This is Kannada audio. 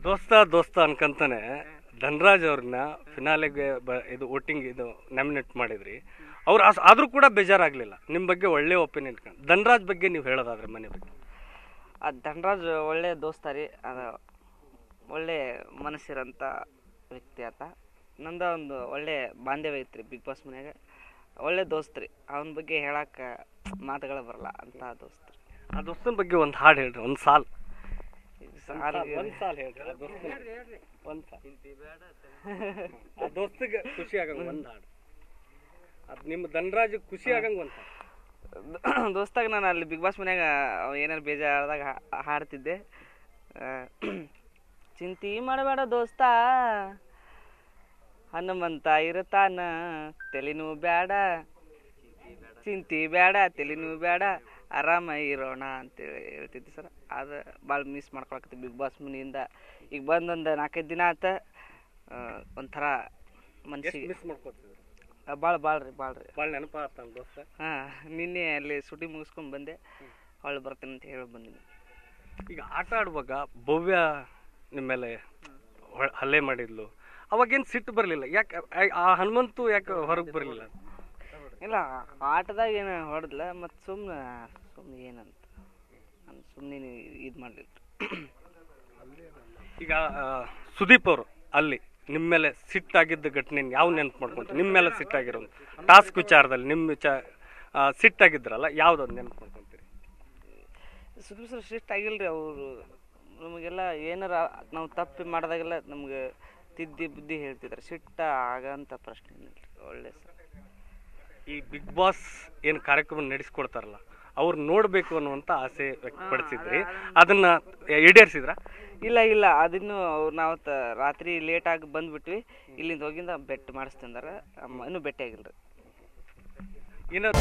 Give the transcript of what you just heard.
ದೋಸ್ತ ದೋಸ್ತ ಅನ್ಕಂತಾನೆ ಧನರಾಜ್ ಅವ್ರನ್ನ ಫಿನಾಲೆಗೆ ಇದು ವೋಟಿಂಗ್ ಇದು ನಾಮಿನೇಟ್ ಮಾಡಿದ್ರಿ. ಅವ್ರು ಆದರೂ ಕೂಡ ಬೇಜಾರಾಗಲಿಲ್ಲ. ನಿಮ್ಮ ಬಗ್ಗೆ ಒಳ್ಳೆ ಒಪಿನಿಯನ್. ಧನರಾಜ್ ಬಗ್ಗೆ ನೀವು ಹೇಳೋದಾದ್ರೆ ಮನೆ ಬಗ್ಗೆ. ಧನರಾಜ್ ಒಳ್ಳೆ ದೋಸ್ತ ರೀ, ಅದು ಒಳ್ಳೆ ಮನಸ್ಸಿರೋಂಥ ವ್ಯಕ್ತಿ ಆತ. ನಂದು ಒಂದು ಒಳ್ಳೆ ಬಾಂಧವ್ಯ ಐತ್ರಿ ಬಿಗ್ ಬಾಸ್ ಮನ್ಯಾಗ. ಒಳ್ಳೆ ದೋಸ್ತ್ರಿ, ಅವನ ಬಗ್ಗೆ ಹೇಳಕ್ಕೆ ಮಾತುಗಳು ಬರಲ್ಲ ಅಂತ ದೋಸ್ತ್ರಿ. ಆ ದೋಸ್ತನ ಬಗ್ಗೆ ಒಂದು ಹಾಡು ಹೇಳ್ರಿ, ಒಂದು ಸಾಲ್ ಆ ದೋಸ್ತಿಗೆ ಖುಷಿ ಆಗಂಗ ಒಂದು ಹಾಡು. ಅದು ನಿಮ್ಮ ಧನರಾಜ್ ಖುಷಿ ಆಗಂಗ ಒಂದು ದೋಸ್ತಾಗ ನಾನು ಅಲ್ಲಿ ಬಿಗ್ ಬಾಸ್ ಮನ್ಯಾಗ ಏನಾರು ಬೇಜಾರಾದಾಗ ಹಾಡ್ತಿದ್ದೆ. ಚಿಂತಿ ಮಾಡಬೇಡ ದೋಸ್ತ, ಹನುಮಂತ ಇರುತ್ತಾನ, ತಲೆನೂ ಬೇಡ, ಚಿಂತಿ ಬೇಡ, ತಲೆನೂ ಬೇಡ, ಆರಾಮ ಇರೋಣ ಅಂತೇಳಿ ಹೇಳ್ತಿದ್ದೆ ಸರ್. ಅದು ಭಾಳ ಮಿಸ್ ಮಾಡ್ಕೊಳಕತ್ತಿ ಬಿಗ್ ಬಾಸ್ ಮನೆಯಿಂದ. ಈಗ ಬಂದೊಂದು 4-5 ದಿನ ಆತ, ಒಂಥರ ಮನ್ಸಿಗೆ ಮಿಸ್ ಮಾಡ್ಕೊತೀವಿ. ಭಾಳ ನೆನಪ ಆಗ್ತಾನ ದೋಸ್ತ. ನಿನ್ನೆ ಅಲ್ಲಿ ಸುಟಿ ಮುಗಿಸ್ಕೊಂಡು ಬಂದೆ, ಹೊಳ್ಳಿ ಬರ್ತೀನಿ ಅಂತ ಹೇಳಿ ಬಂದಿನಿ. ಈಗ ಆಟ ಆಡುವಾಗ ಭವ್ಯ ನಿಮ್ಮ ಮೇಲೆ ಹಲ್ಲೆ ಮಾಡಿದ್ಲು, ಅವಾಗೇನು ಸಿಟ್ಟು ಬರಲಿಲ್ಲ? ಯಾಕೆ ಆ ಹನುಮಂತು ಯಾಕೆ ಹೊರಗೆ ಬರಲಿಲ್ಲ? ಇಲ್ಲ, ಆಟದಾಗ ಏನು ಹೊಡೆದ್ಲ, ಮತ್ತು ಸುಮ್ಮನೆ ಏನಂತ ನಾನು ಸುಮ್ಮನೆ ಇದು ಮಾಡಲಿಲ್ಲ. ಈಗ ಸುದೀಪ್ ಅವರು ಅಲ್ಲಿ ನಿಮ್ಮ ಮೇಲೆ ಸಿಟ್ಟಾಗಿದ್ದ ಘಟನೆ ಯಾವ ನೆನಪು ಮಾಡ್ಕೊಂತ? ನಿಮ್ಮ ಮೇಲೆ ಸಿಟ್ಟಾಗಿರೋ ಟಾಸ್ಕ್ ವಿಚಾರದಲ್ಲಿ ನಿಮ್ಮ ಸಿಟ್ಟಾಗಿದ್ರಲ್ಲ, ಯಾವುದೊಂದು ನೆನಪು ಮಾಡ್ಕೊತೀರಿ? ಸುದೀಪ್ ಸರ್ ಸಿಟ್ಟಾಗಿಲ್ಲ ರೀ. ಅವರು ನಮಗೆಲ್ಲ ಏನಾರ ನಾವು ತಪ್ಪು ಮಾಡಿದಾಗೆಲ್ಲ ನಮ್ಗೆ ತಿದ್ದಿ ಬುದ್ಧಿ ಹೇಳ್ತಿದ್ದಾರೆ. ಸಿಟ್ಟ ಆಗಂಥ ಪ್ರಶ್ನೆ ಏನಿಲ್ಲ ರೀ. ಒಳ್ಳೆ ಸರ್. ಈ ಬಿಗ್ ಬಾಸ್ ಏನು ಕಾರ್ಯಕ್ರಮ ನಡೆಸ್ಕೊಡ್ತಾರಲ್ಲ, ಅವ್ರು ನೋಡಬೇಕು ಅನ್ನುವಂಥ ಆಸೆ ವ್ಯಕ್ತಪಡಿಸಿದ್ರಿ, ಅದನ್ನ ಈಡೇರಿಸಿದ್ರ? ಇಲ್ಲ, ಅದನ್ನು ಅವ್ರು ನಾವು ರಾತ್ರಿ ಲೇಟಾಗಿ ಬಂದ್ಬಿಟ್ವಿ. ಇಲ್ಲಿಂದ ಹೋಗಿಂದ ಬೆಟ್ ಮಾಡಿಸ್ತಂದಾರ, ಇನ್ನೂ ಭೇಟಿ ಆಗಿಲ್ಲ ರೀ. ಇನ್ನು